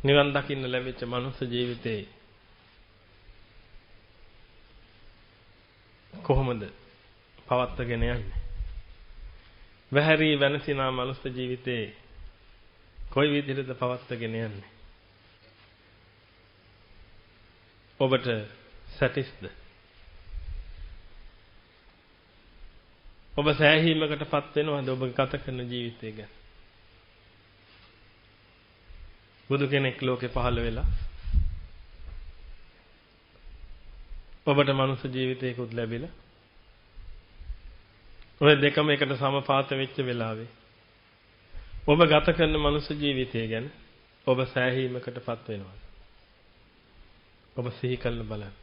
නිවන් දකින්න ලැබිච්ච මනුස්ස ජීවිතේ කොහොමද පවත්වාගෙන යන්නේ? වැහැරි වෙනසිනා මනුස්ස ජීවිතේ කොයි විදිහටද පවත්වාගෙන යන්නේ? ඔබට සැටිස්ද? ඔබ සෑහීමකටපත් වෙනවද ඔබ ගත කරන ජීවිතය ගැන? බුදු කෙනෙක් ලෝකේ පහළ වෙලා ඔබට මනුස්ස ජීවිතයකුත් ලැබිලා ඔය දෙකම එකට සමපාත වෙච්ච වෙලාවේ ඔබ ගත කරන මනුස්ස ජීවිතය ගැන ඔබ සෑහීමකටපත් වෙනවද? ඔබ සිහි කරලා බලන්න.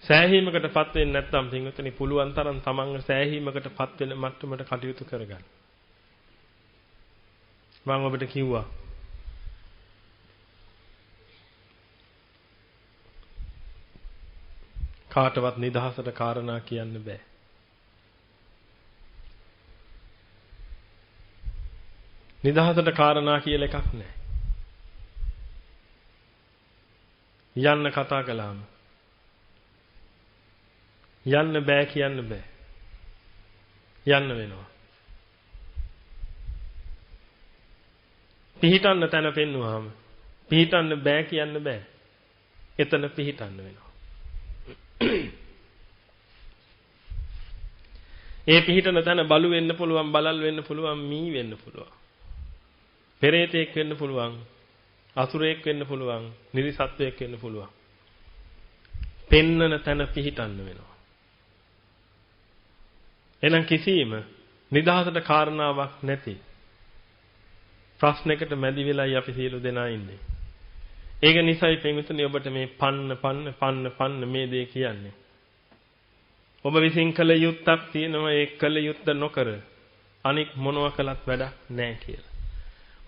සෑහීමකටපත් වෙන්නේ නැත්නම් පින්වතුනි පුළුවන් තරම් තමන්ව සෑහීමකටපත් වෙන මට්ටමට කටයුතු කරගන්න. මම ඔබට කිව්වා කාටවත් නිදහසට කාරණා කියන්න බෑ. නිදහසට කාරණා කියලා එකක් නෑ. යන්න කතා කළාම යන්න බෑ කියන්න බෑ. යන්න වෙනවා. පිහිටන්න තැන පෙන්නුවාම පිහිටන්න බෑ කියන්න බෑ. එතන පිහිටන්න වෙනවා. ඒ පිහිටන තැන බලු වෙන්න පුළුවන්, බලල් වෙන්න පුළුවන්, මී වෙන්න පුළුවන්. පෙරේතෙක් වෙන්න පුළුවන්, අසුරයෙක් වෙන්න පුළුවන්, නිරිසත්වයෙක් වෙන්න පුළුවන්. පෙන්නන තැන පිහිටන්න වෙනවා. එහෙනම් කිසිම නිදහසට කාරණාවක් නැති ප්‍රශ්නයකට මැදි වෙලයි අපි සියලු දෙනා ඉන්නේ. ඒක නිසායි පින්විතනි ඔබට මේ පන්න මේ දේ කියන්නේ. ඔබ විසින් කළ යුත්තක් තියෙනවා, ඒ කළ යුත්ත නොකර අනික් මොනවා කළත් වැඩක් නැහැ කියලා.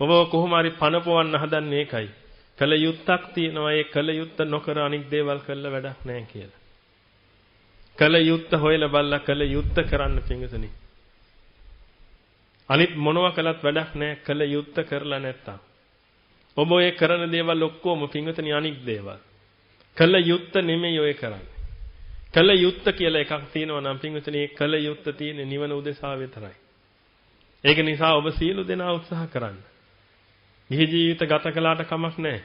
ඔබ කොහොම හරි පනපවන්න හදන්නේ ඒකයි. කළ යුත්තක් තියෙනවා, ඒ කළ යුත්ත නොකර අනික් දේවල් කළා වැඩක් නැහැ කියලා. කළ යුත්ත හොයලා බලලා කළ යුත්ත කරන්න පින්විතනි. අනිත් මොනවා කළත් වැඩක් නැහැ කළ යුත්ත කරලා නැත්තම්. ඔබ ඔය කරන දේවල් ඔක්කොම පින්විතනි අනික් දේවල්. කළ යුත්ත නෙමෙයි ඔය කරන්නේ. කළ යුත්ත කියලා එකක් තියෙනවා නම් පින්විතනි ඒ කළ යුත්ත තියෙන්නේ නිවන උදෙසා විතරයි. ඒක නිසා ඔබ සියලු දෙනා උත්සාහ කරන්න. ගිහි ජීවිත ගත කළාට කමක් නැහැ.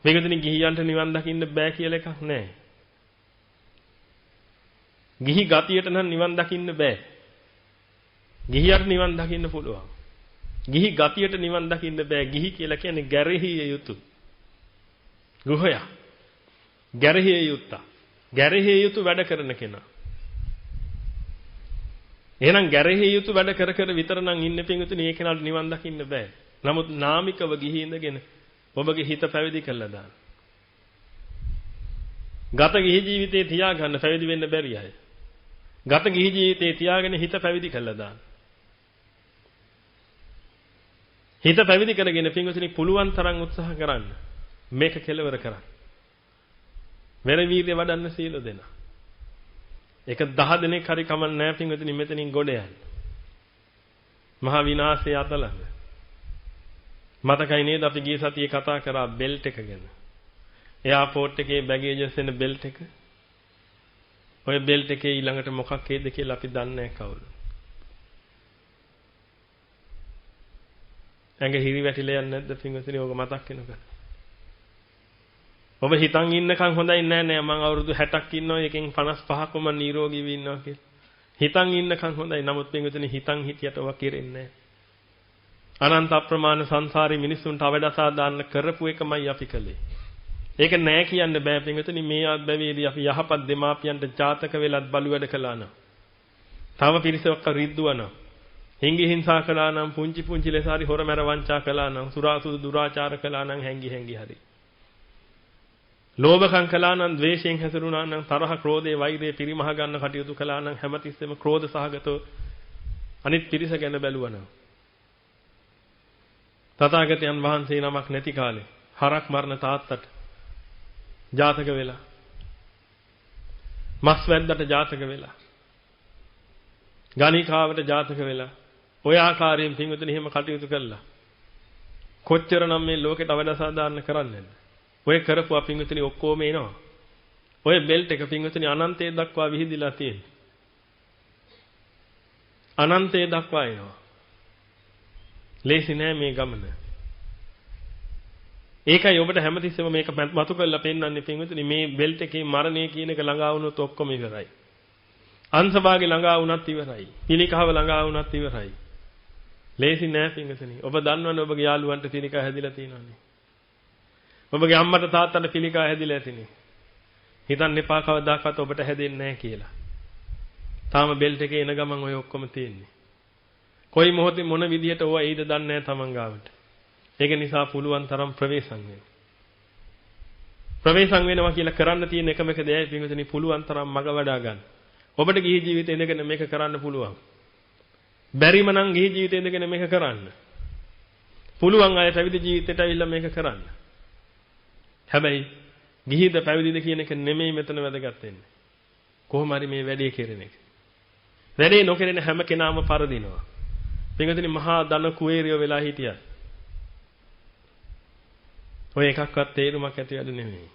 පින්විතනි ගිහියන්ට නිවන් දකින්න බෑ කියලා එකක් නැහැ. ගිහි ගතියට නම් නිවන් දකින්න බෑ. ගිහියට නිවන් දකින්න පුළුවන්. ගිහි ගතියට නිවන් දකින්න බෑ. ගිහි කියලා කියන්නේ ගැරහිය යුතු. ගෘහය. ගැරහිය යුත්තා. ගැරහිය යුතු වැඩ කරන කෙනා. එහෙනම් ගැරහිය යුතු වැඩ කර කර විතර නම් ඉන්න පිංගුතුනි ඒ කෙනාට නිවන් දකින්න බෑ. නමුත් නාමිකව ගිහි ඉඳගෙන ඔබගේ හිත පැවිදි කළා දාන්න. ගත ගිහි ජීවිතේ තියාගන්න පැවිදි වෙන්න බැරි අය. ගත ගිහි ජීවිතේ තියාගෙන හිත පැවිදි කළා දාන්න. හිත පැවිදි කරගෙන පින්වතුනි පුළුවන් තරම් උත්සාහ කරන්න. මේක කෙලවර කරන්න. වෙර වීර්ය වඩන්න සීල දෙන්න. ඒක 10 දිනක් හරි කමක් නැහැ පින්වතුනි මෙතනින් ගොඩ යන්න. මහා විනාශය අතලඟ. මතකයි නේද අපි ගිය සතියේ කතා කරා බෙල්ට් එක ගැන. එයාපෝට් එකේ බැගේජස් එන බෙල්ට් එක. ඔය බෙල්ට් එකේ ඊළඟට මොකක් හේද කියලා අපි දන්නේ නැහැ කවුරු. ඇඟ හිරි වැටිලා යන්නේ නැද්ද පින්වතුනි ඕක මතක් වෙනකන්. ඔබ හිතන් ඉන්නකන් හොඳයි නෑ මම අවුරුදු 60ක් ඉන්නවා එකෙන් 55ක් මම නිරෝගීව ඉන්නවා කියලා. හිතන් ඉන්නකන් හොඳයි. නමුත් පින්වතුනි හිතන් හිටියට ඔවා කෙරෙන්නේ නෑ. අනන්ත අප්‍රමාණ සංසාරේ මිනිසුන්ට අවදසා දාන්න කරපු එකමයි අපි කළේ. ඒක නෑ කියන්න බෑ පින්වතුනි මේ ආත්මවේදී අපි යහපත් දෙමාපියන්ට ජාතක වෙලත් බලු වැඩ කළා නම්. තව පිරිසක් රිද්දුවනම්. හිඟි හිංසා කළා නම් පුංචි ලෙස හරි හොරමැර වංචා කළා නම් සුරාසුදු දුරාචාර කළා නම් හැංගි හරි. ලෝභකම් කළා නම් ද්වේෂයෙන් හැසිරුණා නම් තරහ ක්‍රෝධේ වෛරය පිරිමහ ගන්න කටයුතු කළා නම් හැමතිස්සෙම ක්‍රෝධ සහගතව අනිත් පිරිස ගැන බැලුවා නම් තථාගතයන් වහන්සේ නමක් නැති කාලේ හරක් මරණ තාත්තට ජාතක වෙලා මස් වැද්දට ජාතක වෙලා ගණිකාවට ජාතක වෙලා ඔය ආකාරයෙන් පින්විතනි එහෙම කටයුතු කළා. කොච්චරනම් මේ ලෝකෙට අවදාසාදාන්න කරන්නේ නැද්ද? ඔය කරපුවා පින්විතනි ඔක්කොම එනවා. ඔය බෙල්ට් එක පින්විතනි අනන්තය දක්වා විහිදිලා තියෙනවා. අනන්තය දක්වා එනවා. ලේසි නෑ මේ ගමන. ඒකයි ඔබට හැමතිස්සෙම මේක මතු කරලා පෙන්නන්නේ පින්විතනි මේ බෙල්ට් එකේ මරණය කියන එක ළඟා වුණොත් ඔක්කොම ඉවරයි. අංශභාගේ ළඟා වුණත් ඉවරයි. පිළිකහව ළඟා වුණත් ඉවරයි. ලේසි නෑ පින්විතනි. ඔබ දන්නවනේ ඔබගේ යාළුවන්ට පිළිකා හැදිලා තියෙනවානේ. ඔබගේ අම්මට තාත්තට පිළිකා හැදිලා ඇතිනේ. හිතන්න එපා කවදාකවත් ඔබට හැදෙන්නේ නැහැ කියලා. තාම බෙල්ට් එකේ එන ගමන් ඔය ඔක්කොම තියෙන්නේ. කොයි මොහොතේ මොන විදියට ඕවා එයිද දන්නේ නැහැ තමන් ගාවට. ඒක නිසා පුළුවන් තරම් ප්‍රවේශම් වෙන්න. ප්‍රවේශම් වෙනවා කියලා කරන්න තියෙන එකම එක දෙයයි පින්විතනි පුළුවන් තරම් මග වඩා ගන්න. ඔබට ගිහි ජීවිතේ ඉඳගෙන මේක කරන්න පුළුවන්. බැරිම නම් ගිහි ජීවිතේ ඉඳගෙන මේක කරන්න. පුළුවන් අය පැවිදි ජීවිතයට ඇවිල්ලා මේක කරන්න. හැබැයි ගිහිද පැවිදිද කියන එක නෙමෙයි මෙතන වැදගත් වෙන්නේ. කොහොම හරි මේ වැඩේ කෙරෙන එක. වැඩේ නොකරන හැම කෙනාම පරදිනවා. පින්වතුනි මහා ධන කුවේරියෝ වෙලා හිටියා. ඔය එකක්වත් තේරුමක් ඇති වැඩ නෙමෙයි.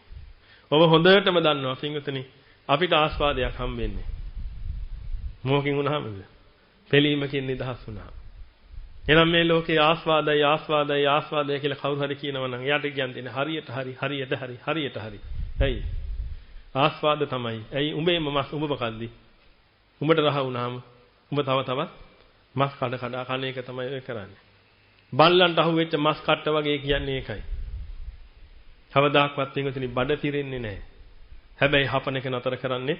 ඔබ හොඳටම දන්නවා පින්වතුනි අපිට ආස්වාදයක් හම්බෙන්නේ. මොකකින් වුණාමද? පිළීමකින් නිදහස් වුණා. එහෙනම් මේ ලෝකේ ආස්වාදයි ආස්වාදයි ආස්වාදයි කියලා කවුරු හරි කියනවා නම් එයාට කියන්නේ හරියට හරි. ඇයි? ආස්වාද තමයි. ඇයි උඹේම මස් උඹ මොකද්ද? උඹට රහ වුණාම උඹ තව තවත් මස් කඩ කන එක තමයි ඔය කරන්නේ. බල්ලන්ට අහුවෙච්ච මස් කට්ට වගේ කියන්නේ ඒකයි. කවදාක්වත් පින්වතුනි බඩ පිරෙන්නේ නැහැ. හැබැයි හපන එක නතර කරන්නේ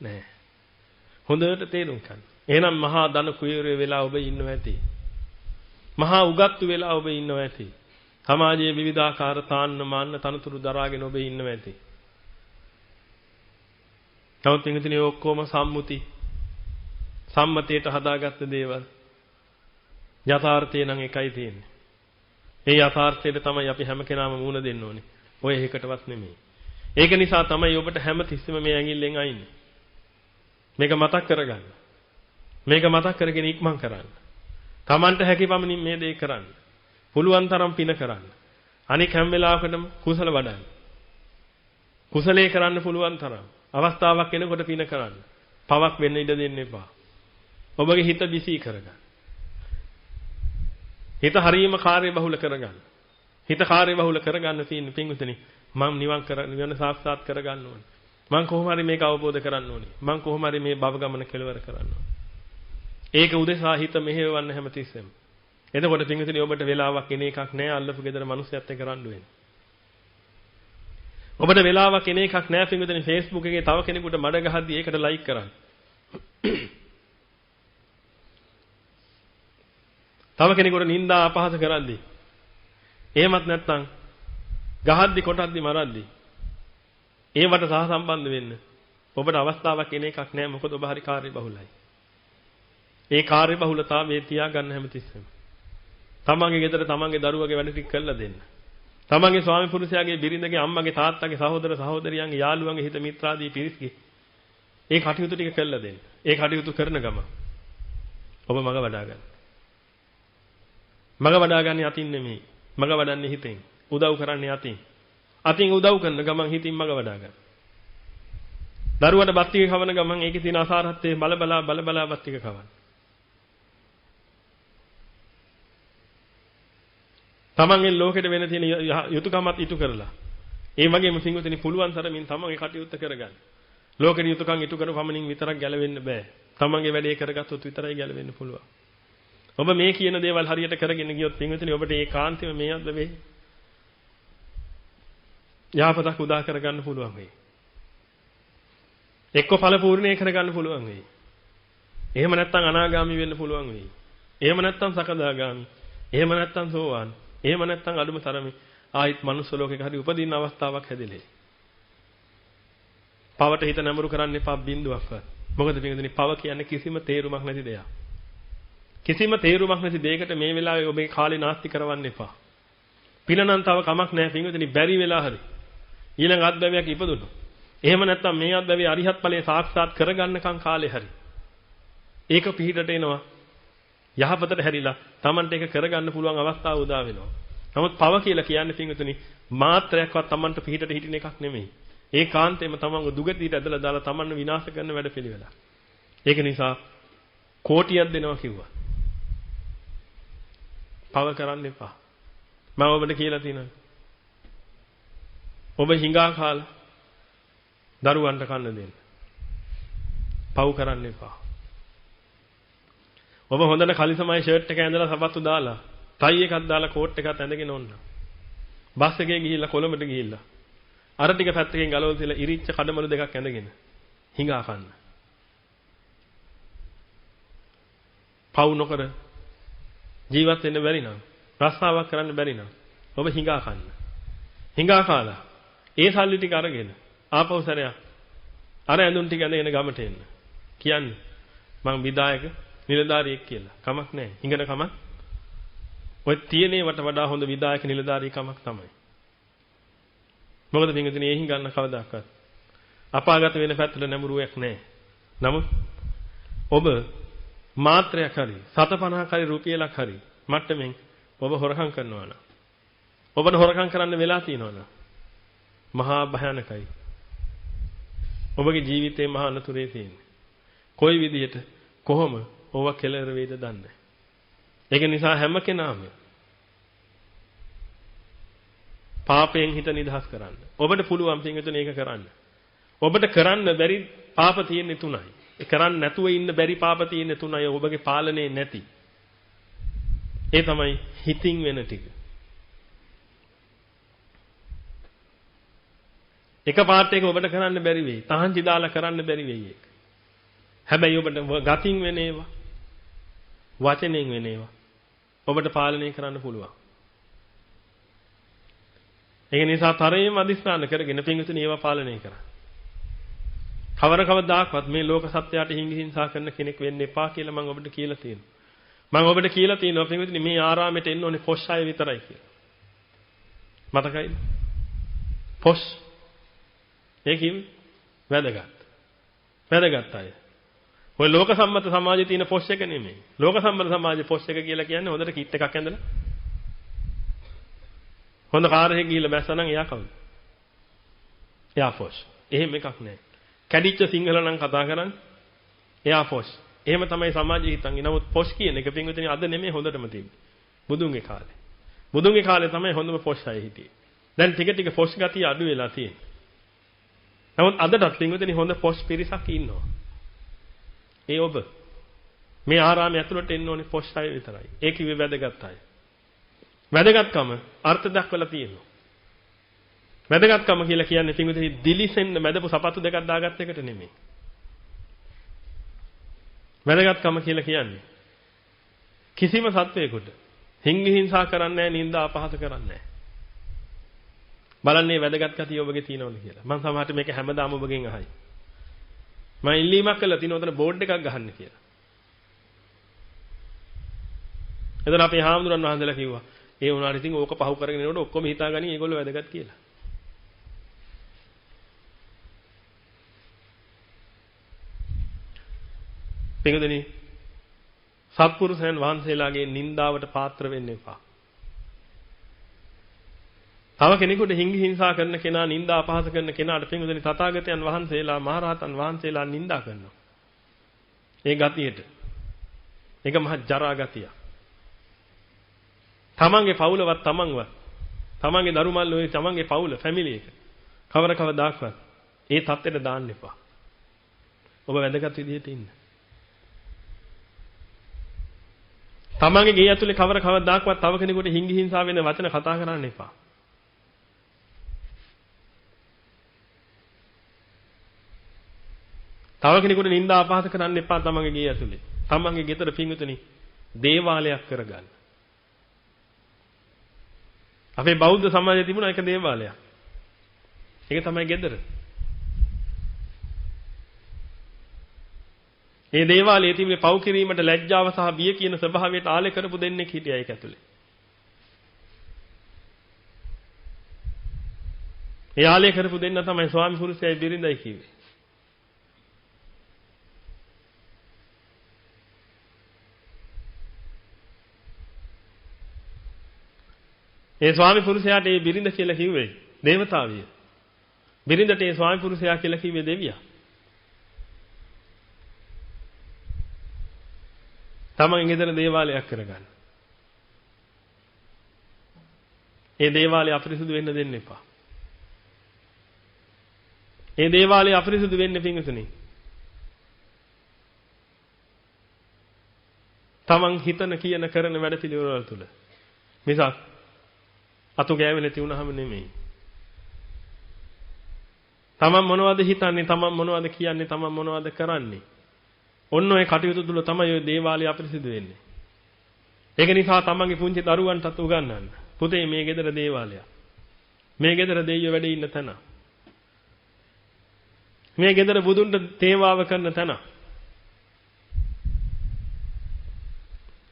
නැහැ. හොඳට තේරුම් ගන්න. එහෙනම් මහා ධන කුයරේ වෙලා ඔබ ඉන්නව ඇති. මහා උගත්තු වෙලා ඔබ ඉන්නව ඇති. සමාජයේ විවිධාකාර තාන්න මාන්න තනතුරු දරාගෙන ඔබ ඉන්නව ඇති. තවත් පින්වතුනි ඔක්කොම සම්මතයට හදාගත්ත දේවල්. යථාර්ථය නම් එකයි තියෙන්නේ. ඒ යථාර්ථයට තමයි අපි හැම කෙනාම මුණ දෙන්න ඕනේ. ඔය එකකටවත් නෙමෙයි. ඒක නිසා තමයි ඔබට හැම තිස්සෙම මේ ඇඟිල්ලෙන් අයින්නේ. මේක මතක් කරගන්න. මේක මතක් කරගෙන ඉක්මන් කරන්න. Tamanට හැකි පමණින් මේ දේ කරන්න. පුළුවන් තරම් පින කරන්න. අනික හැම වෙලාවකටම කුසල වඩන්න. කුසලයේ කරන්න පුළුවන් තරම්. අවස්ථාවක් එනකොට පින කරන්න. පවක් වෙන්න ඉඩ දෙන්න එපා. ඔබගේ හිත බිසී කරගන්න. හිත හරීම කාර්ය බහුල කරගන්න. හිත කාර්ය බහුල කරගන්න තියෙන පින්විතනි මම නිවන සාක්ෂාත් කරගන්න ඕනේ. මම කොහොම හරි මේක අවබෝධ කරගන්න ඕනේ. මම කොහොම හරි මේ භව ගමන කෙලවර කරන්න ඕනේ. ඒක උදෙසා හිත මෙහෙවන්න හැමතිස්සෙම. එතකොට පින්විතනි ඔබට වෙලාවක් එන එකක් නෑ අල්ලපු ගෙදර මිනිස්සුත් එක්ක රණ්ඩු වෙන්න. ඔබට වෙලාවක් එන එකක් නෑ පින්විතනි Facebook එකේ තව කෙනෙකුට මඩ ගහද්දි ඒකට ලයික් කරන්න. තව කෙනෙකුට නිନ୍ଦා අපහාස කරද්දී එහෙමත් නැත්නම් ගහද්දි කොටද්දි මරද්දි ඒවට සහසම්බන්ධ වෙන්න ඔබට අවස්ථාවක් එන එකක් නෑ මොකද ඔබ හරි කාර්ය බහුලයි. ඒ කාර්ය බහුලතාවයේ තියාගන්න හැමතිස්සෙම. තමන්ගේ ගෙදර තමන්ගේ දරුවගේ වැඩ ටික කරලා දෙන්න. තමන්ගේ ස්වාමි පුරුෂයාගේ බිරිඳගේ අම්මගේ තාත්තගේ සහෝදර සහෝදරියන්ගේ යාළුවන්ගේ හිත මිත්‍රාදී පිරිස්ගේ ඒ කටයුතු ටික කරලා දෙන්න. ඒ කටයුතු කරන ගම ඔබ මග වඩා ගන්න. මග වඩාගන්නේ අතින් නෙමෙයි. මග වඩන්නේ හිතෙන්. උදව් කරන්නේ අතින්. අතින් උදව් කරන ගමන් හිතින් මග වඩා ගන්න. දරුවට බත් ටික කවන ගමන් ඒකේ තියෙන අසාරත්වයේ බල බත් ටික කවන්න. තමන්ගේ ලෝකෙට වෙන තියෙන යුතුයකමත් ඉටු කරලා. ඒ වගේම පින්වතුනි පුළුවන් තරමින් තමන්ගේ කටයුත්ත කරගන්න. ලෝකෙට යුතුයකම් ඉටු කරන පමණින් විතරක් ගැලවෙන්න බෑ. තමන්ගේ වැඩේ කරගත්තොත් විතරයි ගැලවෙන්න පුළුවන්. ඔබ මේ කියන දේවල් හරියට කරගෙන ගියොත් පින්විතනි ඔබට ඒකාන්තයෙන්ම මේ අද වෙයි. යහපතක් උදා කරගන්න පුළුවන් වෙයි. එක්ක ඵල පූර්ණේ කරගන්න පුළුවන් වෙයි. එහෙම නැත්නම් අනාගාමි වෙන්න පුළුවන් වෙයි. එහෙම නැත්නම් සකදාගාමි. එහෙම නැත්නම් සෝවාන්. එහෙම නැත්නම් අදුම තරමේ ආයිත් මනුස්ස ලෝකයක හරි උපදින්න අවස්ථාවක් හැදෙලේ. පවට හිත නැඹුරු කරන්න එපා බින්දුවක්වත්. මොකද පින්විතනි පව කියන්නේ කිසිම තේරුමක් නැති දෙයක්. කිසිම තේරුමක් නැති දෙයකට මේ වෙලාවේ ඔබේ කාලේ නාස්ති කරවන්න එපා. පින නම් තව කමක් නැහැ පින්විතනි බැරි වෙලා හරි. ඊළඟ අත්බැවියක් ඉපදුණු. එහෙම නැත්නම් මේ අත්බැවිය අරිහත් ඵලයේ සාක්ෂාත් කරගන්නකම් කාලේ හරි. ඒක පිහිටට එනවා. යහපතට හැරිලා Tamanට ඒක කරගන්න පුළුවන් අවස්ථාව උදා වෙනවා. නමුත් පව කියලා කියන්නේ පින්විතනි මාත්‍රයක්වත් Tamanට පිටට හිටින එකක් නෙමෙයි. ඒකාන්තයෙන්ම Tamanව දුගතියට ඇදලා දාලා Tamanව විනාශ කරන වැඩපිළිවෙලක්. ඒක නිසා කෝටියක් දෙනවා කිව්වා. පව කරන්න එපා. මම ඔබට කියලා තියෙනවා. ඔබ හිඟා කාලා දරුවන්ට කන්න දෙන්න. පව් කරන්න එපා. ඔබ හොඳට කලිසමයි ෂර්ට් එක ඇඳලා සපත්තු දාලා, ටයි එකක් දාලා කෝට් එකක් ඇඳගෙන ඕන්න. බස් එකේ ගිහිල්ලා කොළඹට ගිහිල්ලා අර ටික පැත්තකින් ගලවලා තියලා ඉරිච්ච කඩමලු දෙකක් ඇඳගෙන හිඟා කන්න. පව් නොකර ජීවත් වෙන්න බැරි නම්, රස්සාවක් කරන්න බැරි නම් ඔබ හිඟා කන්න. හිඟා කාලා ඒ සල්ලි ටික අරගෙන ආපහු සැරයක් අර ඇඳුම් ටික ඇඳගෙන ගමට එන්න. කියන්නේ මං විදායක නිලධාරියෙක් කියලා. කමක් නැහැ. හිඟන කමක්. ඔය තියෙනේවට වඩා හොඳ විදායක නිලධාරියෙක් කමක් තමයි. මොකද පින්විතනේ ඒ හිඟන්න කවදාකවත් අපාගත වෙන පැත්තට නැඹුරුවක් නැහැ. නමුත් ඔබ මාත්‍රයක් හරි 750ක් හරි රුපියලක් හරි මට්ටමින් ඔබ හොරකම් කරනවා නම් ඔබට හොරකම් කරන්න වෙලා තියෙනවා නම් මහා භයානකයි. ඔබගේ ජීවිතේ මහා අනතුරේ තියෙන්නේ. කොයි විදිහට කොහොම ඕවා කෙලවර වේද දන්නේ. ඒක නිසා හැම කෙනාම පාපයෙන් හිත නිදහස් කරන්න. ඔබට පුළුවන් පින්විතනේ ඒක කරන්න. ඔබට කරන්න බැරි පාප තියෙන්නේ තුනයි. ඒ කරන්න නැතුව ඉන්න බැරි පාප තියෙන්නේ තුනයි. ඔබගේ පාලනේ නැති. ඒ තමයි හිතින් වෙන ටික. එක පාට එක ඔබට කරන්න බැරි වෙයි. තහංචි දාලා කරන්න බැරි වෙයි ඒක. හැබැයි ඔබට ගතින් වෙන ඒවා, වචනෙන් වෙන ඒවා ඔබට පාලනය කරන්න පුළුවන්. ඒක නිසා තරයේම අදිස්ථාන කරගෙන පින්විතනේ ඒවා පාලනය කරන්න. කවදාකවත් මේ ලෝක සත්‍යයට හිංසා කරන කෙනෙක් වෙන්න එපා කියලා මම ඔබට කියලා තියෙනවා. මම ඔබට කියලා තියෙනවා පින්විතනේ මේ ආරාමයට එන්න ඕනේ පොෂ් අය විතරයි කියලා. මතකයිද? පොෂ්. ඒ කිව්වේ වැදගත්. වැදගත් අය. ඔය ලෝක සම්මත සමාජයේ තියෙන පොෂ් එක නෙමෙයි. ලෝක සම්මත සමාජයේ පොෂ් එක කියලා කියන්නේ හොඳට කිට් එකක් ඇඳලා හොඳ කාර් එකක ගිහිල්ලා බැස්සා නම් එයා කවුද? එයා පොෂ්. එහෙම එකක් නැහැ. කැඩිච්ච සිංහල නම් කතා කරන්නේ එයා පොෂ්. එහෙම තමයි සමාජයේ හිතන්නේ. නමුත් පොෂ් කියන එක පින්විතනේ අද නෙමෙයි හොඳටම තියෙන්නේ. බුදුන්ගේ කාලේ. බුදුන්ගේ කාලේ තමයි හොඳම පොෂ් අය හිටියේ. දැන් ටික ටික පොෂ් ගතිය අඩු වෙලා තියෙන්නේ. නමුත් අදටත් පින්විතනේ හොඳ පොෂ් පිරිසක් ඉන්නවා. ඒ ඔබ මේ ආරාමයේ ඇතුළට එන්න ඕනේ පොෂ් අය විතරයි. ඒ කිව්වේ වැදගත් අය. වැදගත්කම අර්ථ දක්වලා තියෙනවා. වැදගත්කම කියලා කියන්නේ පින්විතනේ දිලිසෙන්න මැදපු සපත්තු දෙකක් දාගත්ත එකට නෙමෙයි. වැදගත්කම කියලා කියන්නේ කිසිම සත්වයකට හිංසා කරන්නේ නැහැ, නිନ୍ଦා අපහාස කරන්නේ නැහැ. බලන්නේ වැදගත් කතිය ඔබගේ තියෙනවද කියලා. මම සමහරට මේක හැමදාම ඔබගෙන් අහයි. මම ඉල්ලීමක් කළා තියෙනවා උතන බෝඩ් එකක් ගහන්න කියලා. එතන අපේ හාමුදුරන් වහන්සේලා කිව්වා ඒ වුණාට ඉතින් ඕක පහු කරගෙන යනකොට ඔක්කොම හිතාගනි ඒගොල්ලෝ වැදගත් කියලා. පිටුදෙනි සත්පුරුෂයන් වහන්සේලාගේ නින්දාවට පාත්‍ර වෙන්න එපා. තව කෙනෙකුට හිංසා කරන කෙනා, නින්දා අපහාස කරන කෙනාට පිටුදෙනි තථාගතයන් වහන්සේලා, මහරහතන් වහන්සේලා නින්දා කරනවා. ඒ ගතියට. ඒක මහ ජරා ගතියක්. තමන්ගේ පවුලවත් තමන්ගේ දරුමල්ල ඔය තමන්ගේ පවුල ෆැමිලි එක කවදාවත් ඒ தත්ත්වෙට දාන්න එපා. ඔබ වැදගත් විදිහට ඉන්න. තමන්ගේ ගේ ඇතුලේ කවදාවත් තව කෙනෙකුට හිංසා වෙන වචන කතා කරන්න එපා. තව කෙනෙකුට නිନ୍ଦා අපහාස කරන්න එපා තමන්ගේ ගේ ඇතුලේ. තමන්ගේ ගෙදර පින්විතනි දේවාලයක් කරගන්න. අපේ බෞද්ධ සමාජයේ තිබුණා එක දේවාලයක්. ඒක තමයි ගෙදර. ඒ දේවාලයේ තිබුණේ පව් කිරීමට ලැජ්ජාව සහ බිය කියන ස්වභාවයට ආලේ කරපු දෙන්නෙක් හිටියා ඒක ඇතුලේ. ඒ ආලේ කරපු දෙන්න තමයි ස්වාමි පුරුෂයයි බිරිඳයි කිව්වේ. ඒ ස්වාමි පුරුෂයාට ඒ බිරිඳ කියලා කිව්වේ දේවතාවිය. බිරිඳට ඒ ස්වාමි පුරුෂයා කියලා කිව්වේ දෙවියා. තමන් ගෙදර දේවාලයක් කරගන්න. ඒ දේවාලය අපිරිසුදු වෙන්න දෙන්න එපා. ඒ දේවාලය අපිරිසුදු වෙන්නේ පිංගුතුනි. තමන් හිතන කියන කරන වැඩ පිළිවෙල තුළ. මිසක් අතු ගෑවෙ නැති වුනහම නෙමෙයි. තමන් මොනවද හිතන්නේ, තමන් මොනවද කියන්නේ, තමන් මොනවද කරන්නේ. ඔන්න ඔය කටයුතු තුළ තමයි ඔය දේවාලය අපිරිසිදු වෙන්නේ. ඒක නිසා තමන්ගේ පුංචි දරුවන්ටත් උගන්වන්න. පුතේ මේ ගෙදර දේවාලයක්. මේ ගෙදර දෙයියෝ වැඩ ඉන්න තැන. මේ ගෙදර බුදුන්ට තේවාව කරන තැන.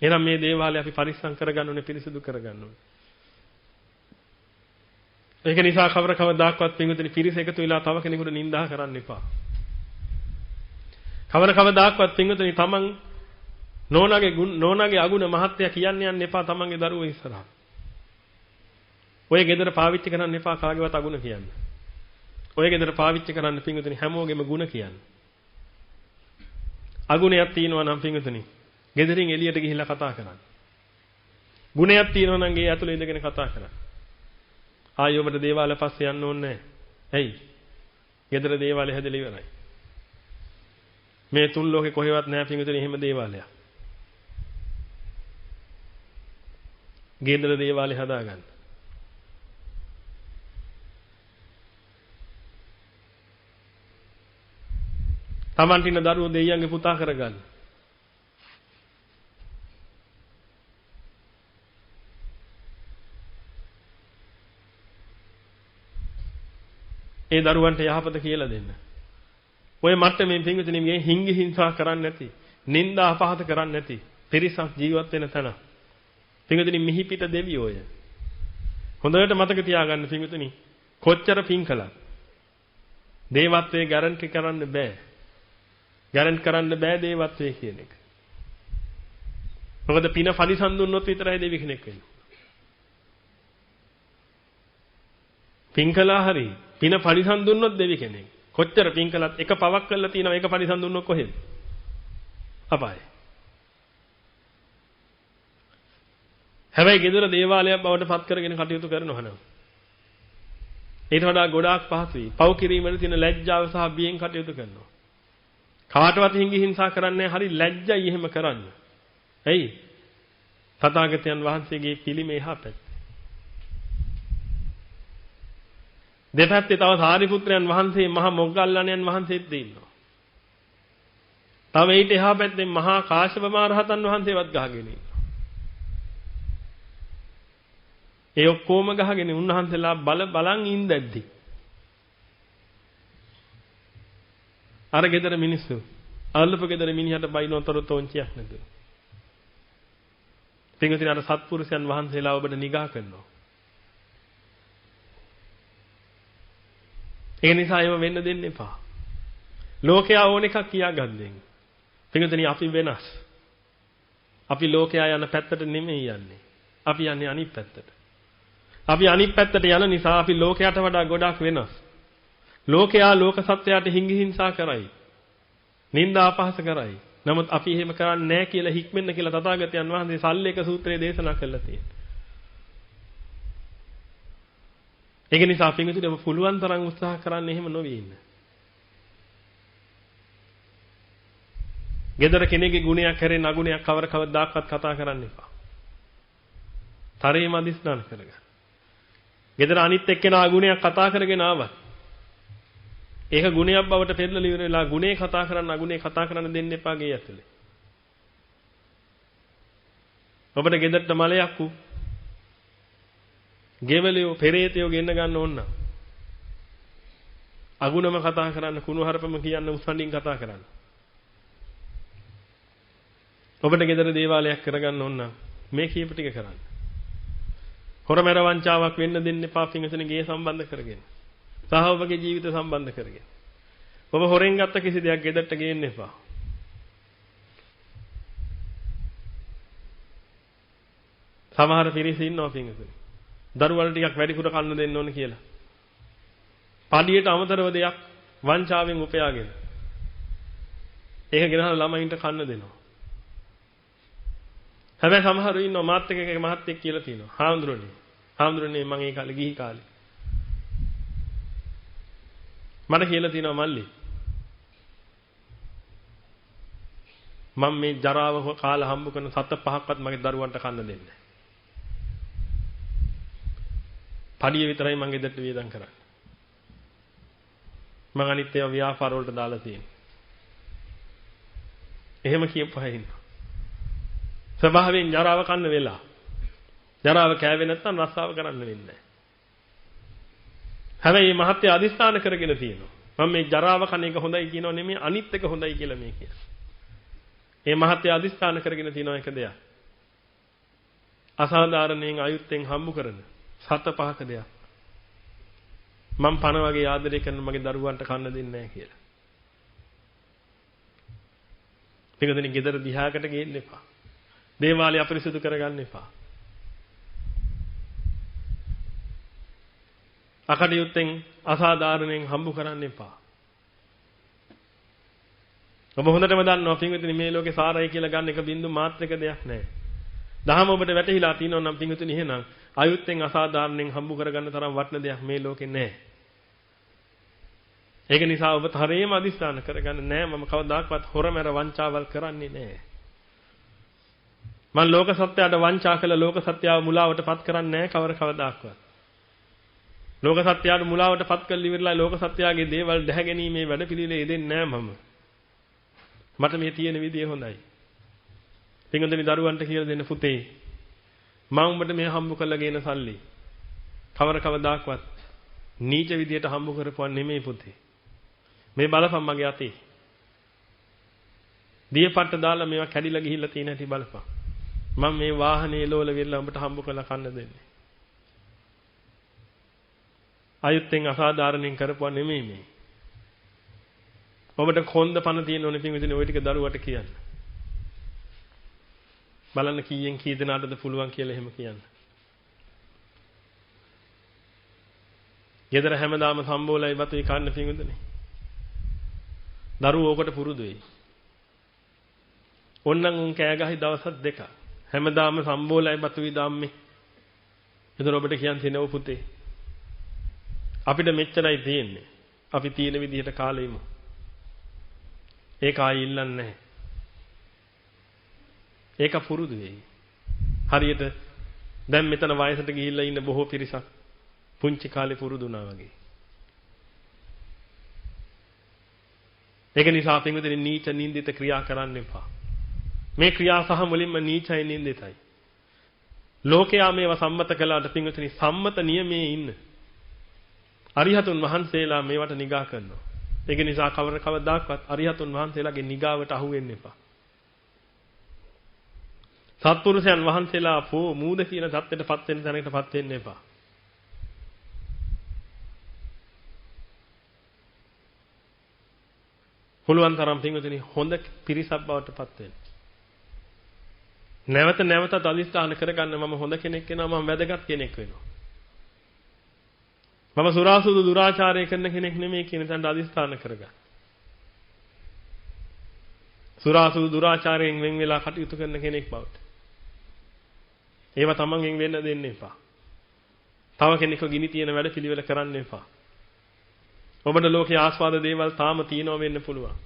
එහෙනම් මේ දේවාලය අපි පරිස්සම් කරගන්න ඕනේ, පිරිසිදු කරගන්න ඕනේ. ඒක නිසා කවදාවත් පින්විතනි පිරිස එකතු වෙලා තව කෙනෙකුට නිඳා කරන්න එපා. කවදාවත් පින්විතනි තමන් නෝනාගේ අගුණ මහත්ය කියන්න යන්න එපා තමන්ගේ දරුවෝ ඉස්සරහා. ඔය ගෙදර පාවිච්චි කරන්න එපා කාගේවත් අගුණ කියන්න. ඔය ගෙදර පාවිච්චි කරන්න පින්විතනි හැමෝගෙම ಗುಣ කියන්න. අගුණයක් තියෙනවා නම් පින්විතනි ගෙදරින් එළියට ගිහිල්ලා කතා කරන්න. ගුණයක් තියෙනවා නම් ගේ ඇතුලේ ඉඳගෙන කතා කරන්න. ආයෙ ඔබට දේවාලය පස්සේ යන්න ඕනේ නැහැ. ඇයි? ගෙදර දේවාලය හැදලා ඉවරයි. මේ තුන් ලෝකේ කොහෙවත් නැහැ පින්විතනි එහෙම දේවාලයක්. ගෙදර දේවාලය හදාගන්න. තමන්ට ඉන්න දරුවෝ දෙයියන්ගේ පුතා කරගන්න. ඒ දරුවන්ට යහපත කියලා දෙන්න. ඔය මට්ටමේ පින්විතනි මේ හිංගි හිංසා කරන්නේ නැති, නිନ୍ଦා අපහාස කරන්නේ නැති, පිරිසක් ජීවත් වෙන තැන. පින්විතනි මිහි පිට දෙවියෝ ඔය. හොඳට මතක තියාගන්න පින්විතනි කොච්චර පින් කළත් දේවත්වයේ ගැරන්ටි කරන්න බෑ. ගැරන්ටි කරන්න බෑ දේවත්වයේ කියන එක. මොකද පින පරිසම් දුන්නොත් විතරයි දෙවි කෙනෙක් වෙන්නේ. පින් කළා හරි පින පරිසම් දුන්නොත් දෙවි කෙනෙක්. කොච්චර පින් කළත් එක පවක් කරලා තියෙනවා එක පරිසම් දුන්නොත් කොහෙද? අපායේ. හැබැයි ගෙදර දේවාලයක් බවට පත් කරගෙන කටයුතු කරනවා නම් ඊට වඩා ගොඩාක් පහසුයි. පව් කිරීමේ තියෙන ලැජ්ජාව සහ බියෙන් කටයුතු කරනවා. කාටවත් හිංගි හිංසා කරන්නේ හරි ලැජ්ජයි එහෙම කරන්න. ඇයි? තථාගතයන් වහන්සේගේ පිළිමේ එහා පැත්තේ. දෙපැත්තේ තව සාරිපුත්‍රයන් වහන්සේ මහා මොග්ගල්ලාණන් වහන්සේත් ඉන්නවා. තව ඊට එහා පැත්තේ මහා කාශ්‍යප මහ රහතන් වහන්සේවත් ගහගෙන ඉන්නවා. ඒ ඔක්කොම ගහගෙන උන්වහන්සේලා බලන් ඉඳද්දි අර ගෙදර මිනිස්සු අල්ලපු ගෙදර මිනිහට බයිනොතර තෝංචියක් නැතුව. පින්විතනි අර සත්පුරුෂයන් වහන්සේලා ඔබට නිගා කරනවා. ඒ නිසා ඒව වෙන්න දෙන්න එපා. ලෝකයා ඕන එකක් කියාගන්නේ. පින්විතනි අපි වෙනස්. අපි ලෝකයා යන පැත්තට නෙමෙයි යන්නේ. අපි යන්නේ අනිත් පැත්තට. අපි අනිත් පැත්තට යන නිසා අපි ලෝකයට වඩා ගොඩාක් වෙනස්. ලෝකයා ලෝක සත්‍යයට හිංගි හිංසා කරයි. නිନ୍ଦා අපහාස කරයි. නමුත් අපි එහෙම කරන්නේ නැහැ කියලා හික්මෙන්න කියලා තථාගතයන් වහන්සේ සල්ලේක සූත්‍රයේ දේශනා කළා තියෙනවා. ඒක නිසා පින්විතනි ඔබ පුළුවන් තරම් උත්සාහ කරන්න එහෙම නොවී ඉන්න. ගෙදර කෙනෙක්ගේ ගුණයක් කරේ නගුණයක් කවදාවත් කතා කරන්න එපා. තරේ මදිස්නාන කරගන්න. ගෙදර අනිත් එක්කෙනා ගුණයක් කතා කරගෙන ආවත් ඒක ගුණයක් බවට පෙරලලා ඉවර වෙලා ගුණේ කතා කරන්න අගුණේ කතා කරන්න දෙන්න එපා ගේ ඇතුලේ. ඔබට ගෙදරට මලයක් උ ගෙවලියෝ පෙරේතයෝ ගෙන්න ගන්න ඕන නම් අගුණම කතා කරන්න කුණු හරපම කියන්න උස්සන්ඩින් කතා කරන්න. ඔබට ගෙදර දේවාලයක් කරගන්න ඕන නම් මේ කීප ටික කරන්න. හොරමෙර වංචාවක් වෙන්න දෙන්න එපා පින්විතනි ගේ සම්බන්ධ කරගෙන. සහ ඔබගේ ජීවිත සම්බන්ධ කරගෙන. ඔබ හොරෙන් ගත්ත කිසි දෙයක් ගෙදරට ගේන්න එපා. සමහර පිරිස ඉන්නවා පින්විතනි. දරුවන්ට ටිකක් වැඩිපුර කන්න දෙන්න ඕන කියලා. පඩියට අමතරව දෙයක් වංචාවෙන් උපයාගෙන. ඒක ගෙනහලා ළමයින්ට කන්න දෙනවා. හැබැයි සමහරව ඉන්නවා මාත් එක්ක එක මහත්තයෙක් කියලා තියෙනවා. හාමුදුරනේ මම ඒ කාලේ ගිහි කාලේ. මට කියලා තියෙනවා මල්ලි. මම මේ ජරාව කාලා හම්බ කරන 7-5ක්වත් මගේ දරුවන්ට කන්න දෙන්නේ නැහැ. පඩිය විතරයි මම ගෙදරට වියදම් කරන්නේ. මම අනිත් ඒවා ව්‍යාපාර වලට දාලා තියෙනවා. එහෙම කියපුවා ඉන්නවා. ස්වභාවයෙන් ජරාව කන්න වෙලා. ජරාව කෑවේ නැත්නම් රස්සාව කරන්න වෙන්නේ නැහැ. හැබැයි මේ මහත්ය අදිස්ථාන කරගෙන තියෙනවා. මම මේ ජරාව කන එක හොඳයි කියනව නෙමෙයි අනිත් එක හොඳයි කියලා මේ කියනවා. මේ මහත්ය අදිස්ථාන කරගෙන තියෙනවා එක දෙයක්. අසාධාරණයෙන් අයුත්තෙන් හම්බ කරන 7-5ක දෙයක්. මම පණ වගේ ආදරය කරන මගේ දරුවන්ට කන්න දෙන්නේ නැහැ කියලා. පිටුදින ගෙදර දිහාකට ගේන්න එපා. දේවාලය අපරිසුදු කරගන්න එපා. අකටයුත්තෙන් අසාධාරණයෙන් හම්බ කරන්න එපා. ඔබ හොඳටම දන්නවා පිටුදින මේ ලෝකේ සාරයි කියලා ගන්න එක බින්දු මාත්‍රක දෙයක් නැහැ. දහම ඔබට වැටහිලා තියෙනවා නම් පිටුදින එහෙනම් අයුත්තෙන් අසාධාරණයෙන් හම්බ කරගන්න තරම් වටින දෙයක් මේ ලෝකේ නැහැ. ඒක නිසා ඔබ තරේම අදිස්ථාන කරගන්න නෑ මම කවදාකවත් හොරමැර වංචාවල් කරන්නේ නෑ. මම ලෝක සත්‍යයට වංචා කළ ලෝක සත්‍යව මුලාවටපත් කරන්නේ නෑ කවදාකවත්. ලෝක සත්‍යයට මුලාවටපත් කළ ඉවරලා ලෝක සත්‍යයේ දේවල් දැහැගැනීමේ වැඩපිළිවෙල යෙදෙන්නේ නෑ මම. මට මේ තියෙන විදිය හොඳයි. පින්වතුනි දරුවන්ට කියලා දෙන්න පුතේ මම උඹට මේ හම්බ කරලා ගේන සල්ලි කවදාකවත් නීච විදියට හම්බ කරපුවා නෙමෙයි පුතේ. මේ බලපන් මගේ අතේ. දියපට්ට දාලා මේවා කැඩිලා ගිහිල්ලා තියෙන හැටි බලපන්. මම මේ වාහනේ එලවල වෙලා උඹට හම්බ කරලා කන්න දෙන්නේ. අයුත්තෙන් අසාධාරණයෙන් කරපුවා නෙමෙයි මේ. ඔබට කොන්ද පණ තියෙන ඕනේ පින්විතනේ ওই ටික දරුවට කියන්න. බලන්න කීයෙන් කී දෙනාටද පුළුවන් කියලා එහෙම කියන්න. ගෙදර හැමදාම සම්බෝලයි වතුයි කන්න පින්විතනේ. දරුවෝ ඔකට පුරුදු වෙයි. ඕන්නම් උන් කෑ ගහයි දවස් දෙකක්. හැමදාම සම්බෝලයි බතුයි දාම්මේ. එතන ඔබට කියන්න තියෙනව පුතේ. අපිට මෙච්චරයි තියෙන්නේ. අපි තියෙන විදිහට කාලෙමු. ඒක ආයි ඉල්ලන්නේ නැහැ. ඒක පුරුදු වෙයි. හරියට දැන් මෙතන වයසට ගිහිල්ලා ඉන්න බොහෝ පිරිසක් පුංචි කාලේ පුරුදු වුණා වගේ. ඒක නිසා පින්විතනි නීච නින්දිත ක්‍රියා කරන්න එපා. මේ ක්‍රියා සහ මුලින්ම නීචයි නින්දිතයි. ලෝකයා මේවා සම්මත කළාට පින්විතනි සම්මත නියමයේ ඉන්න අරිහතුන් වහන්සේලා මේවට නිගා කරනවා. ඒක නිසා කවදාවත් අරිහතුන් වහන්සේලාගේ නිගාවට අහු වෙන්න එපා. සත්පුරුෂයන් වහන්සේලා මූද කියන தත්ත්වයටපත් වෙන තැනකටපත් වෙන්න එපා. පුළුවන් තරම් පින්වතුනි හොඳ පිරිසක් බවට පත් වෙන්න. නැවත අදිස්ථාන කරගන්න මම හොඳ කෙනෙක් වෙනවා මම වැදගත් කෙනෙක් වෙනවා. මම සුරාසුදු දුරාචාරය කරන කෙනෙක් නෙමෙයි කියන තැනට අදිස්ථාන කරගන්න. සුරාසුදු දුරාචාරයෙන් වෙන් වෙලා කටයුතු කරන කෙනෙක් බවට. ඒවා තමන්ගෙන් වෙන්න දෙන්න එපා. තව කෙනෙක්ව ගිනි තියන වැඩ පිළිවෙල කරන්න එපා. ඔබට ලෝකයේ ආස්වාද දේවල් තාම තියෙනව වෙන්න පුළුවන්.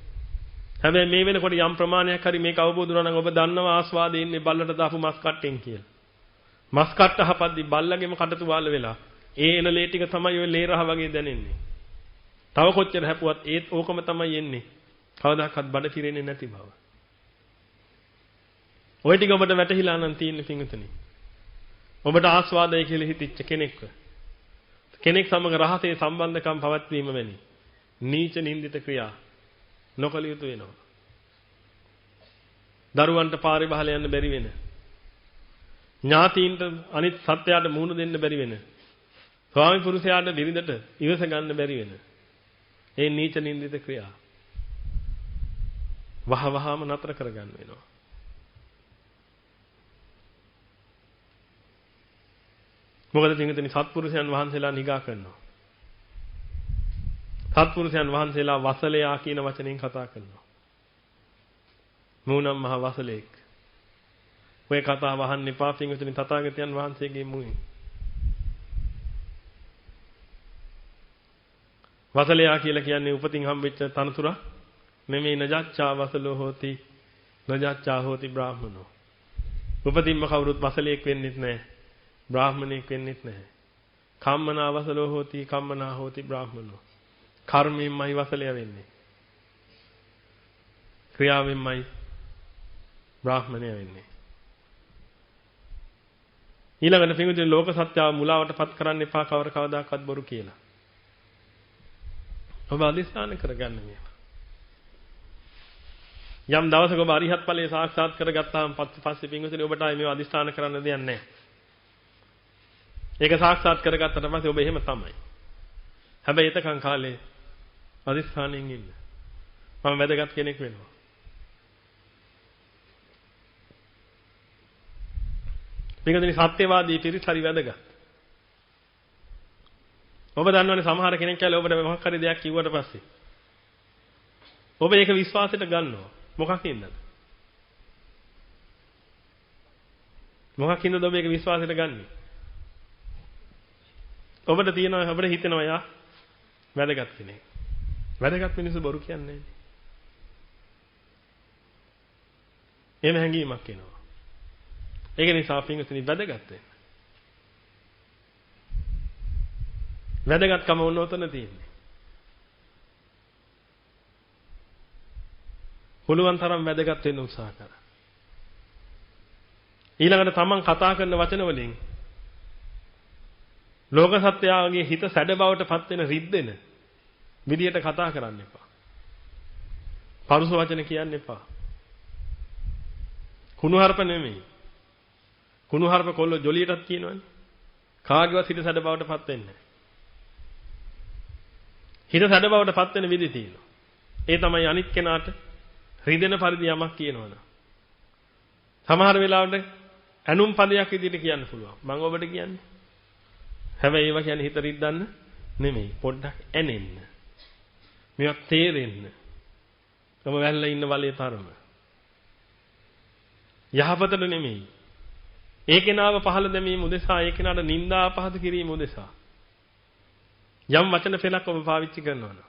හැබැයි මේ වෙනකොට යම් ප්‍රමාණයක් හරි මේක අවබෝධ වුණා නම් ඔබ දන්නවා ආස්වාදේ ඉන්නේ බල්ලට දාපු මස් කට්ටෙන් කියලා. මස් කට්ට හපද්දි බල්ලගේම කටතු වාල වෙලා ඒ එන ලේ ටික තමයි ඔය ලේ රහ වගේ දැනෙන්නේ. තව කොච්චර හැපුවත් ඒත් ඕකම තමයි එන්නේ. කවදාකවත් බඩ පිරෙන්නේ නැති බව. ඔය ටික ඔබට වැටහිලා නම් තියෙන්නේ පිංගුතුනි. ඔබට ආස්වාදයි කියලා හිතිච්ච කෙනෙක්ව කෙනෙක් සමග රහසේ සම්බන්ධකම් පවත්වීම වැනි නීච නින්දිත ක්‍රියා නොකළ යුතු වෙනවා. දරුවන්ට පාරේ බහලා යන්න බැරි වෙන. ඥාතීන්ට අනිත් සත්‍යයට මුහුණ දෙන්න බැරි වෙන. ස්වාමි පුරුෂයාට බිරිඳට ඉවස ගන්න බැරි වෙන. ඒ නීච නින්දිත ක්‍රියා වහවහම නතර කරගන්න වෙනවා. මොකද පින්විතනි සත්පුරුෂයන් වහන්සේලා නිගා කරනවා. සත්පුරුෂයන් වහන්සේලා වසලයා කියන වචනයෙන් කතා කරනවා. මූණම් මහ වසලෙක්. ඔය කතාව අහන්න එපා පින්විතනි තථාගතයන් වහන්සේගේ මුවින්. වසලයා කියලා කියන්නේ උපතින් හම්බෙච්ච තනතුරක් නෙමෙයි. නජච්ඡා වසලෝ හෝති නජච්ඡා හෝති බ්‍රාහ්මනෝ. උපතින්ම කවුරුත් වසලෙක් වෙන්නෙත් නැහැ. බ්‍රාහ්මණෙක් වෙන්නෙත් නැහැ. කම්මනා වසලෝ හෝති කම්මනා හෝති බ්‍රාහ්මනෝ. කර්මයෙන්මයි වසලයා වෙන්නේ. ක්‍රියාවෙන්මයි බ්‍රාහ්මණය වෙන්නේ. ඊළඟට පින්විතනි ලෝක සත්‍යව මුලාවටපත් කරන්න එපා කවදාකවත් බොරු කියලා. ඔබ අදිස්ථාන කරගන්න මේවා. යම් දවසක ඔබ අරිහත් ඵලයේ සාක්ෂාත් කරගත්තාම පස්සේ පින්විතනි ඔබට ආයේ මේවා අදිස්ථාන කරන්න දෙයක් නැහැ. ඒක සාක්ෂාත් කරගත්තට පස්සේ ඔබ එහෙම තමයි. හැබැයි එතකන් කාලේ අදිස්ථානෙන් ඉන්න. මම වැදගත් කෙනෙක් වෙනවා. පින්විතනි සත්‍යවාදී පිරිස හරි වැදගත්. ඔබ දන්නවනේ සමහර කෙනෙක් කියලා ඔබට මොකක් හරි දෙයක් කිව්වට පස්සේ ඔබ ඒක විශ්වාසයට ගන්නවා. මොකකින්ද? මොකකින්ද ඔබ ඒක විශ්වාසයට ගන්නෙ? ඔබට තියෙනවා ඔබට හිතෙනවා යා වැදගත් කෙනෙක්. වැදගත් මිනිස්සු බොරු කියන්නේ නැහැ. එහෙම හැඟීමක් එනවා. ඒක නිසා පින්විතනි වැදගත් වෙන්න. වැදගත්කම උන්නතන තියෙන්නේ. පුළුවන් තරම් වැදගත් වෙන්න උත්සාහ කරා. ඊළඟට තමන් කතා කරන වචන වලින් ලෝක සත්‍යයේ හිත සැඩ බවට පත් වෙන රිද්දෙන විදියට කතා කරන්න එපා. පරුස වචන කියන්න එපා. කුණුහරුප නෙමෙයි. කුණුහරුප කොල්ල ජොලියටත් කියනවනේ. කාගේවත් හිත සැඩ බවට පත් වෙන්නේ නැහැ. හිත සැඩ බවට පත් වෙන විදි තියෙනවා. ඒ තමයි අනිත් කෙනාට රිදෙන පරිදි යමක් කියනවනම්. සමහර වෙලාවට ඇනුම් පදයක් විදිහට කියන්න පුළුවන්. මම ඔබට කියන්නේ. හැබැයි ඒවා කියන්නේ හිත රිද්දන්න නෙමෙයි. පොඩ්ඩක් ඇනෙන්න. මේවා තේරෙන්න. ඔබ වැල්ලා ඉන්න වලේ තරම. යහපතට නෙමෙයි. ඒ කෙනාව පහළ දැමීම උදෙසා ඒ කෙනාට නිନ୍ଦා අපහාස කිරීම උදෙසා යම් වචන පෙළක් ඔබ පාවිච්චි කරනවා නම්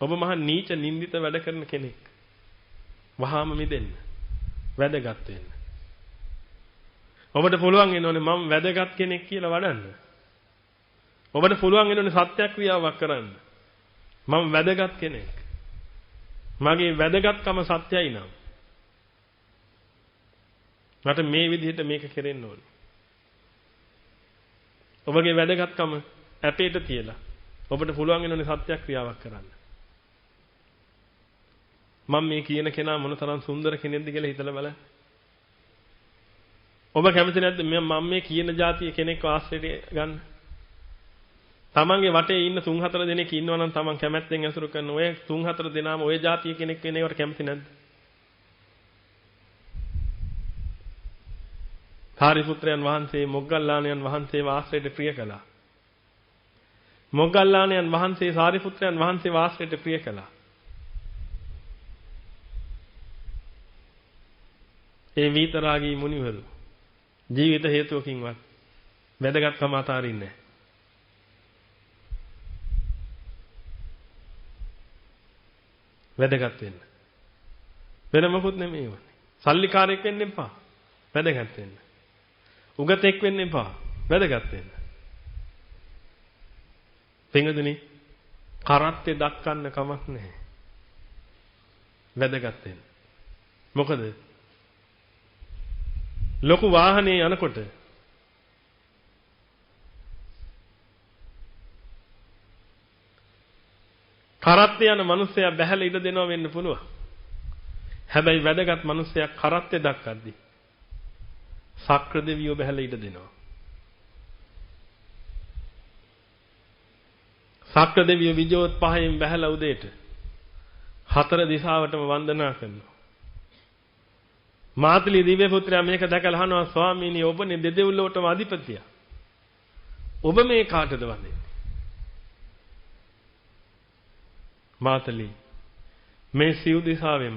ඔබ මහා නීච නින්දිත වැඩ කරන කෙනෙක්. වහාම මිදෙන්න. වැදගත් වෙන්න. ඔබට පුළුවන් වෙනෝනේ මම වැදගත් කෙනෙක් කියලා වඩන්න. ඔබට පුළුවන් වෙනෝනේ සත්‍යක්‍රියාවක් කරන්න. මම වැදගත් කෙනෙක්. මගේ වැදගත්කම සත්‍යයි නම් මට මේ විදිහට මේක කෙරෙන්න ඕනේ. ඔබගේ වැදගත්කම ඇපේට තියලා ඔබට පුළුවන් වෙනෝනේ සත්‍යක්‍රියාවක් කරන්න. මම මේ කියන කෙනා මොනතරම් සුන්දර කෙනෙක්ද කියලා හිතලා බලන්න. ඔබ කැමති නැද්ද මම මේ කියන જાතිය කෙනෙක්ව ආශ්‍රයට ගන්න? තමන්ගේ වටේ ඉන්න 3-4 දෙනෙක් ඉන්නවා නම් තමන් කැමැත්තෙන් ඇසුරු කරන ඔය 3-4 දෙනාම ඔය જાතිය කෙනෙක් වෙන ඒවට කැමති නැද්ද? සාරිපුත්‍රයන් වහන්සේ මොග්ගල්ලාණන් වහන්සේව ආශ්‍රයට ප්‍රිය කළා. මොග්ගල්ලාණන් වහන්සේ සාරිපුත්‍රයන් වහන්සේව ආශ්‍රයට ප්‍රිය කළා. ඒ විතරාගී මුනිවරු ජීවිත හේතුවකින්වත් වැදගත්කම අතාරින්නේ නැහැ. වැදගත් වෙන්න. වෙන මොකුත් නෙමෙයි වනේ. සල්ලිකාරයෙක් වෙන්න එපා. වැදගත් වෙන්න. උගතෙක් වෙන්න එපා. වැදගත් වෙන්න. පින්වතුනි කරත්තේ දක්කන්න කමක් නැහැ. වැදගත් වෙන්න. මොකද ලොකු වාහනේ යනකොට කරත්තේ යන මිනිස්සයා බැහැලා ඉඩ දෙනවා වෙන්න පුළුවන්. හැබැයි වැදගත් මිනිස්සයා කරත්තේ දක්කද්දි සක්‍ර දෙවියෝ බැහැලා ඉඩ දෙනවා. සක්‍ර දෙවියෝ විජෝත් පහෙන් බැහැලා උදේට 4 දිශාවටම වන්දනා කරනවා. මාතලී දිව්‍ය පුත්‍රයා මේක දැකලා අහනවා ස්වාමීනි ඔබනේ දෙදෙව්ලොවටම අධිපතියා. ඔබ මේ කාටද වඳින්නේ? මාතලි මේ සිව් දිසාවෙම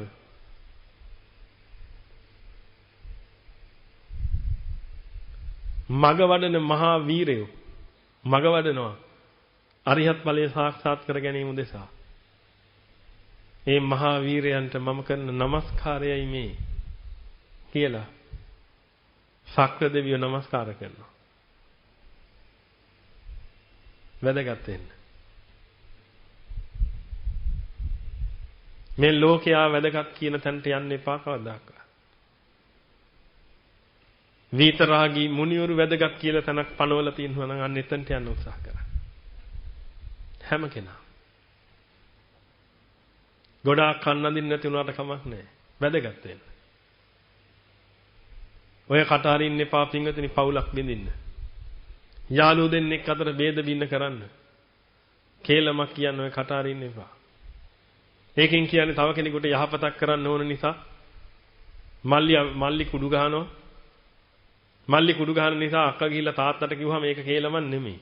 මග වඩන මහා වීරයෝ මග වඩනවා අරිහත් ඵලය සාක්ෂාත් කර ගැනීම උදෙසා. මේ මහා වීරයන්ට මම කරන নমස්කාරයයි මේ කියලා ශක්‍ර දෙවියෝ নমස්කාර කරනවා. වැදගත් වෙන්න. මේ ලෝකයා වැදගත් කියන තැනට යන්න එපා කවදාක. විතරාගී මුනිවරු වැදගත් කියලා තැනක් පනවලා තියෙනවා නම් අන්න එතනට යන්න උත්සාහ කරන්න. හැම කෙනා. ගොඩාක් කන්න අඳින්න නැති උනාට කමක් නැහැ. වැදගත් වෙන්න. ඔය කට අරින්න එපා පින්වතුනි පවුලක් බින්දින්න. යාළුවෝ දෙන්නෙක් අතර ભેද බින්න කරන්න. කේලමක් කියන්නේ ඔය කට අරින්න එපා. ඒකෙන් කියන්නේ තව කෙනෙකුට යහපතක් කරන්න ඕන නිසා මල්ලි කුඩු ගහනවා. මල්ලි කුඩු ගහන නිසා අක්කා ගිහිල්ලා තාත්තට කිව්වම මේක කේලමක් නෙමෙයි.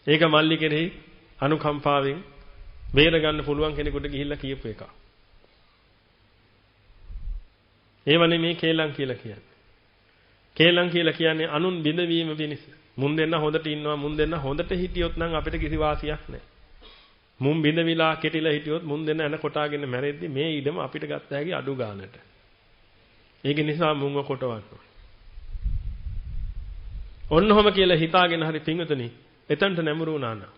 ඒක මල්ලි කෙරෙහි අනුකම්පාවෙන් බේර ගන්න පුළුවන් කෙනෙකුට ගිහිල්ලා කියපු එක. ඒවනේ මේ කේලම් කියලා කියන්නේ. කේලම් කියලා කියන්නේ අනුන් බිඳවීම පිණිස. මුන් දෙන්න හොඳට ඉන්නවා මුන් දෙන්න හොඳට හිටියොත් නම් අපිට කිසි වාසියක් නැහැ. මුන් බිඳවිලා කෙටිලා හිටියොත් මුන් දෙන්න එන කොටාගෙන මැරෙද්දි මේ ඊඩම අපිට ගත්ත හැකි අඩු ගානට. ඒක නිසා මුන්ව කොටවන්න. ඔන්නෝම කියලා හිතාගෙන හරි පිංගුතුනි එතනට නැඹුරු වුණා නා.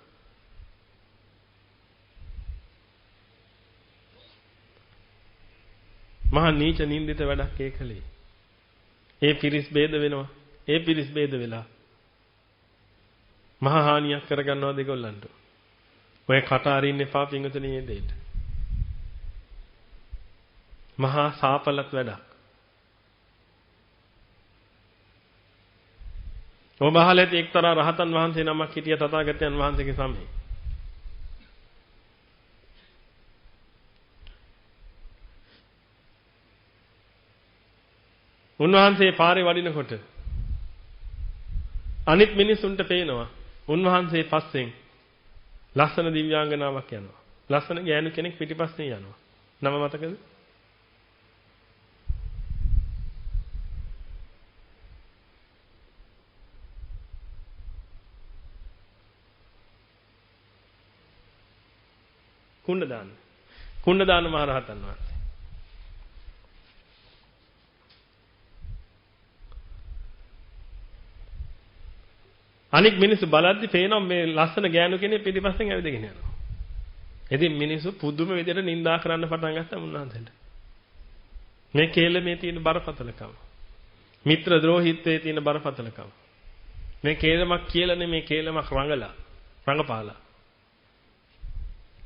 මහා නීච නින්දිත වැඩක් ඒකලේ. ඒ පිරිස් ભેද වෙනවා. ඒ පිරිස් ભેද වෙලා මහා හානියක් කරගන්නවාද ඒගොල්ලන්ට. ඔය කට අරින්න එපා පිංගුතුනි මේ දෙයට. මහා සාපලත් වැඩක්. ඔබ අහලා ඇති එක්තරා රහතන් වහන්සේ නමක් හිටිය තථාගතයන් වහන්සේගේ සමයේ. උන්වහන්සේ පාරේ වඩිනකොට අනිත් මිනිසුන්ට පේනවා උන්වහන්සේ පස්සෙන් ලස්සන දිව්‍යාංගනාවක් යනවා. ලස්සන ගෑනු කෙනෙක් පිටිපස්සෙන් යනවා. නම මතකද? කුණ්ඩදාන මහ රහතන් වහන්සේ. අනික් මිනිස්සු බලද්දි පේනවා මේ ලස්සන ගෑනු කෙනෙක් පිටිපස්සෙන් ඇවිදගෙන යනවා. ඉතින් මිනිස්සු පුදුම විදිහට නිඳා කරන්න පටන් ගත්තා මුන්නාන්සෙන්ට. මේ කේලමේ තියෙන බරපතලකම. මිත්‍ර ද්‍රෝහීත්වයේ තියෙන බරපතලකම. මේ කේලමක් කියලා නෙමේ කේලමක් රඟපාලා.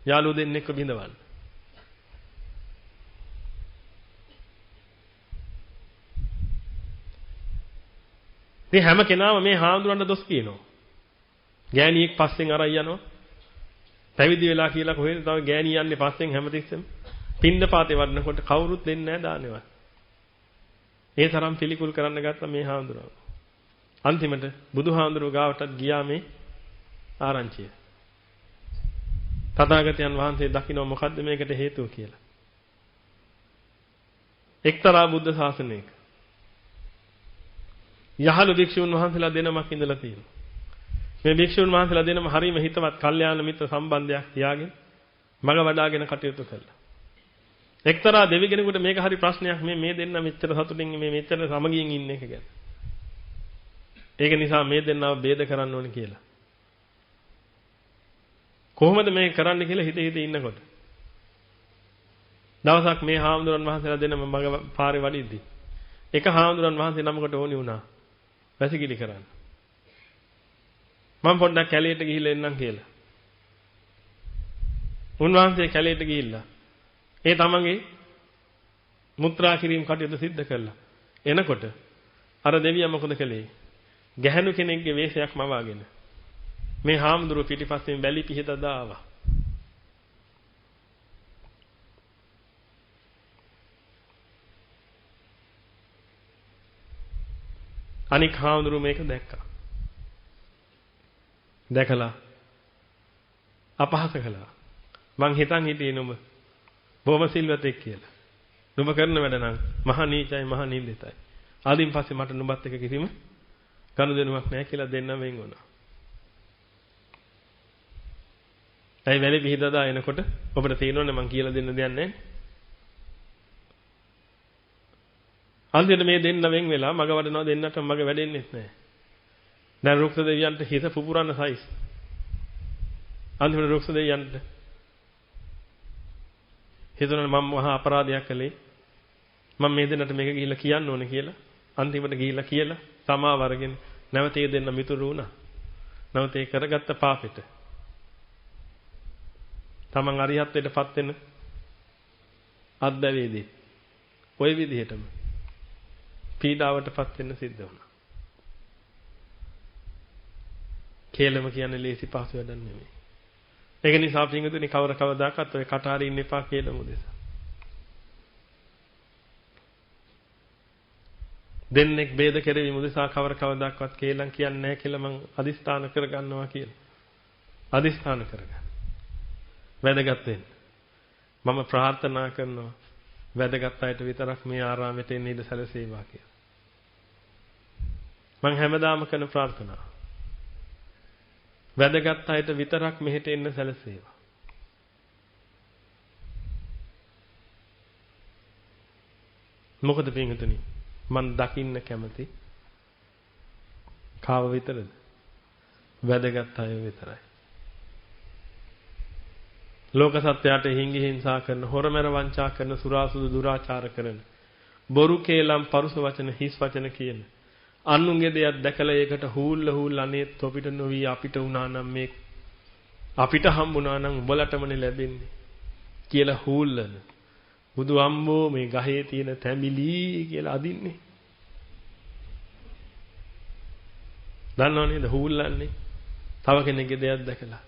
යාළුවෝ දෙන්නෙක්ව බිඳවන්න. මේ හැම කෙනාම මේ හාමුදුරන්ට දොස් කියනවා. ගෑණියෙක් පස්සෙන් අරන් යනවා. පැවිදි වෙලා කියලා කොහෙද තව ගෑණි යන්නේ පස්සෙන් හැමතිස්සෙම. පින්දපාතේ වඩනකොට කවුරුත් දෙන්නේ නැහැ දානේවත්. ඒ තරම් පිළිකුල් කරන්න ගත්ත මේ හාමුදුරුවෝ. අන්තිමට බුදුහාමුදුරුවෝ ගාවටත් ගියා මේ ආරංචිය. තථාගතයන් වහන්සේ දකින්න මොකද්ද මේකට හේතුව කියලා. එක්තරා බුද්ධ ශාසනයක යහළු භික්ෂුන් වහන්සේලා දෙනමක් ඉඳලා තියෙනවා. මේ භික්ෂුන් වහන්සේලා දෙනම හරීම හිතවත් කල්යාණ මිත්‍ර සම්බන්ධයක් තියාගෙන මග වඩාගෙන කටයුතු කළා. එක්තරා දෙවි කෙනෙකුට මේක හරි ප්‍රශ්නයක් මේ දෙන්න මෙච්චර සතුටින් මේ මෙච්චර සමගියෙන් ඉන්න එක ගැන. ඒක නිසා මේ දෙන්නව ભેද කරන්න ඕනේ කියලා. කොහොමද මේක කරන්න කියලා හිත ඉන්නකොට දවසක් මේ හාමුදුරන් වහන්සේලා දෙනම මග පාරේ වඩිද්දි එක හාමුදුරන් වහන්සේ නමකට ඕනි වුණා වැසිකිලි කරන්න. මම පොඩ්ඩක් කැලේට ගිහිල්ලා එන්නම් කියලා. උන්වහන්සේ කැලේට ගිහිල්ලා ඒ තමන්ගේ මුත්‍රා කිරීම කටයුතු සිද්ධ කළා. එනකොට අර දෙවියා මොකද කළේ? ගැහණු කෙනෙක්ගේ වේශයක් මවාගෙන මේ හාමුදුරුව පිටිපස්සෙන් බැලි පිහිට දාවා. අනික් හාමුදුරුව මේක දැක්කා. දැකලා අපහාස කළා. මං හිතන් හිටියේ නුඹ බොහොම සිල්වතෙක් කියලා. නුඹ කරන වැඩ නම් මහා නීචයි මහා නින්දිතයි. ආදින් පස්සේ මට නුඹත් එක්ක කිසිම ගනුදෙනුවක් නැහැ කියලා දෙන්නම වෙන් වුණා. ඇයි වැලේ පිහිදදා එනකොට ඔබට තේරෙනවනේ මං කියලා දෙන්න දෙයක් නැහැ. අන්තිමට මේ දෙන්න වෙන් වෙලා මග වඩනවා දෙන්නට මග වැඩෙන්නේ නැහැ. දැන් රුක්ෂ දෙවියන්ට හිත පුපුරන්න සයිස්. අන්තිමට රුක්ෂ දෙවියන්ට හිතුණා මම මහා අපරාධයක් කළේ. මම මේ දෙන්නට මේක ගිහිල්ලා කියන්න ඕනේ කියලා. අන්තිමට ගිහිල්ලා කියලා සමාව අරගෙන නැවත ඒ දෙන්න මිතුරු වුණා. නැවත ඒ කරගත්ත පාපෙට තමන් අරිහත්ත්වයටපත් වෙන අද්දවේදී ওই විදිහටම පීඩාවටපත් වෙන්න සිද්ධ වුණා. කේලම කියන්නේ ලේසි පහසු වැඩක් නෙමෙයි. ඒක නිසා පින්වතුනි කවදාකවත් ඔය කටහරි ඉන්න එපා කියලා මොදෙසා. දෙන්නෙක් ભેද කෙරෙවි මොදෙසා කවදාකවත් කේලම් කියන්නේ නැහැ කියලා මං අදිස්ථාන කරගන්නවා කියලා. අදිස්ථාන කරගන්න. වැදගත් වෙන්න. මම ප්‍රාර්ථනා කරනවා වැදගත් අයට විතරක් මේ ආරාමයට එන්න ඉඩ සැලසේවා කියලා. මං හැමදාම කරන ප්‍රාර්ථනාව. වැදගත් අයට විතරක් මෙහෙට එන්න සැලසේවා. මොකද පින්වතුනි මං දකින්න කැමති කාව විතරද? වැදගත් අය විතරයි. ලෝක සත්‍යයට හිංගි හිංසා කරන, හොරමැර වංචා කරන, සුරාසුදු දුරාචාර කරන, බොරු කේලම් පරුස වචන හිස් වචන කියන අනුන්ගේ දෙයක් දැකලා ඒකට හූල් අනේ තොපිට නොවි අපිට උනා නම් මේ අපිට හම්බුණා නම් උඹලටමනේ ලැබෙන්නේ කියලා හූල්ලන බුදු අම්මෝ මේ ගහේ තියෙන තැඹිලි කියලා අදින්නේ. දන්නව නේද හූල්ලන්නේ තව කෙනෙක්ගේ දෙයක් දැකලා.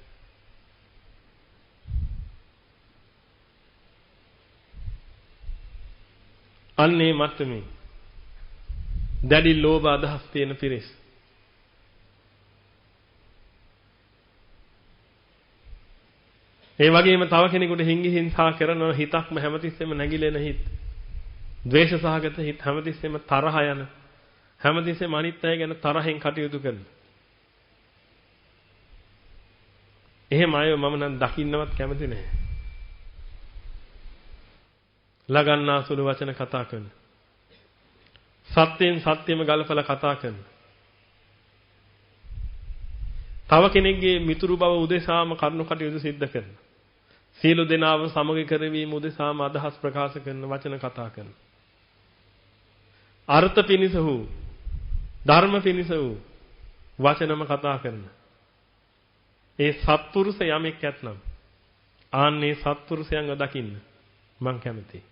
අන්නේ මත්තමේ දැඩි ලෝභ අදහස් තියෙන පිරිස් ඒ වගේම තව කෙනෙකුට හිංගි හිංසා කරන හිතක්ම හැමතිස්සෙම නැగిලෙන හිත ද්වේෂ සහගත හිත හැමතිස්සෙම තරහ යන හැමතිස්සෙම අනිත් අය ගැන තරහෙන් කටයුතු කරන එහෙම අය මම නම් දකින්නවත් කැමති නැහැ. ලගන්නාසුළු වචන කතා කරන සත්‍යයෙන් සත්‍යම ගලපලා කතා කරන තව කෙනෙක්ගේ මිතුරු බව උදෙසාම කරුණු කටයුතු සිද්ධ කරන සීල දෙනාව සමග කරවීම උදෙසාම අදහස් ප්‍රකාශ කරන වචන කතා කරන අර්ථ පිනිස වූ ධර්ම පිනිස වූ වචනම කතා කරන ඒ සත්පුරුෂ යමෙක් ඇතනම් ආන්නේ සත්පුරුෂයන්ව දකින්න මං කැමතියි.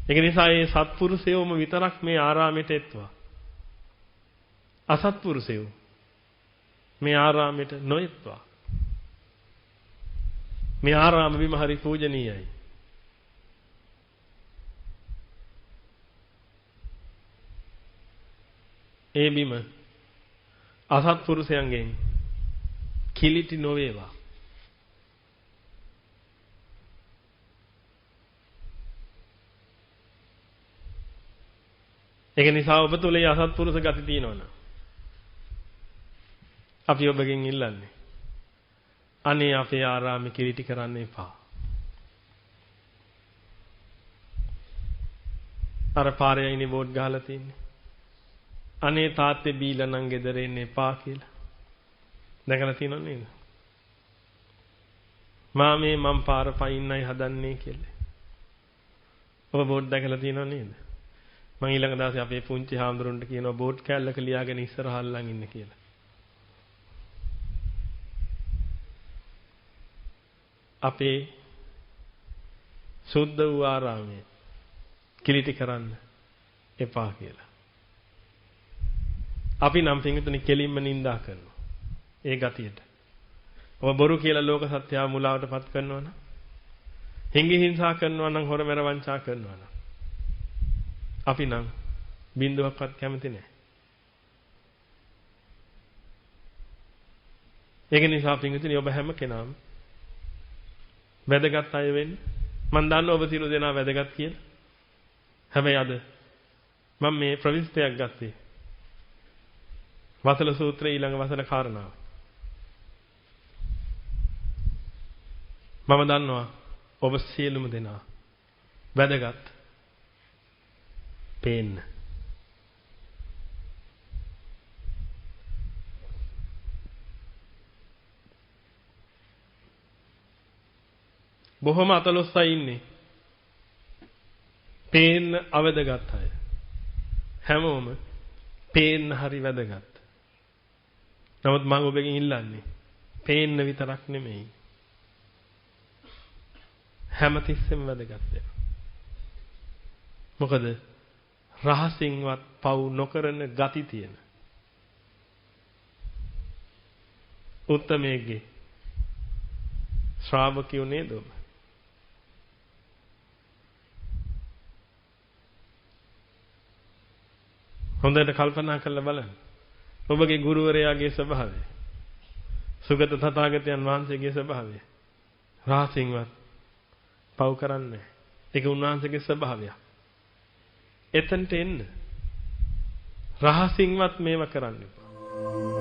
ඒක නිසා මේ සත්පුරුෂයෝම විතරක් මේ ආරාමයට එත්වා. අසත්පුරුෂයෝ මේ ආරාමයට නොඑත්වා. මේ ආරාම බිම හරි පූජනීයයි. ඒ බිම අසත්පුරුෂයන්ගෙන් කිලිටි නොවේවා. ඒක නිසා ඔබ තුල අසත්පුරුෂ ගති තියෙනවනේ. අපි ඔබගෙන් ඉල්ලන්නේ අනේ අපේ ආරාමෙ කිලිටි කරන්න එපා. අර පාරේ ඉන්නේ බෝඩ් ගහලා තින්නේ. අනේ තාත්තේ බීලා නම් ගෙදර එන්න එපා කියලා. දැකලා තියෙනව නේද? මාමේ මම පාර පයින්නයි හදන්නේ කියලා. ඔබ බෝඩ් දැකලා තියෙනව නේද? මම ඊළඟ දවසේ අපේ පුංචි හාමුදුරන්ට කියනවා බෝඩ් කෑල්ලක ලියාගෙන ඉස්සරහා අල්ලන් ඉන්න කියලා. අපේ සුද්ධ වූ ආරාමයේ කිලිටි කරන්න එපා කියලා. අපි නම් පිටුතුනි කෙලින්ම නිඳා කරනවා. ඒ ගතියට. ඔබ බොරු කියලා ලෝක සත්‍යව මුලාවටපත් කරනවා නම්, හිංගි හිංසා කරනවා නම්, හොරමැර වංචා කරනවා නම් අපි නම් බින්දුවක්වත් කැමති නැහැ. ඒක නිසා පින්විතනි ඔබ හැම කෙනාම වැදගත් අය වෙන්න. මම දන්නවා ඔබ සියලු දෙනා වැදගත් කියලා. හැබැයි අද මම මේ ප්‍රවිෂ්ඨයක් ගත්තේ වසල සූත්‍රයේ ඊළඟ වසල කාරණාව. මම දන්නවා ඔබ සියලුම දෙනා වැදගත් පේන්න. බොහොම අතලොස්සයි ඉන්නේ. පේන්න අවදගත් අය. හැමෝම පේන්න හරි වැදගත්. නමුත් මම ඔබගෙන් ඉල්ලන්නේ පේන්න විතරක් නෙමෙයි. හැමතිස්සෙම වැදගත් වෙනවා. මොකද රහසින්වත් පව් නොකරන ගති තියෙන උත්තමයේගේ ශ්‍රාවකයෝ නේද ඔබ? හොඳට කල්පනා කරලා බලන්න. ඔබගේ ගුරුවරයාගේ ස්වභාවය, සුගත තථාගතයන් වහන්සේගේ ස්වභාවය රහසින්වත් පව් කරන්නේ. ඒක උන්වහන්සේගේ ස්වභාවය. එතනට එන්න. රහසින්වත් මේව කරන්න එපා.